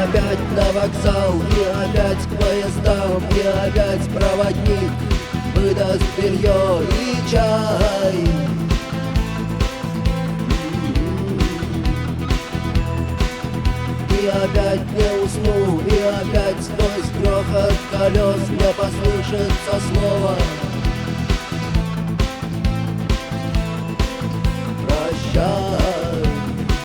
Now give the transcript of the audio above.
опять на вокзал, и опять к поездам, и опять проводник выдаст белье и чай. И опять не усну, и опять сквозь грохот колес мне послышится слово: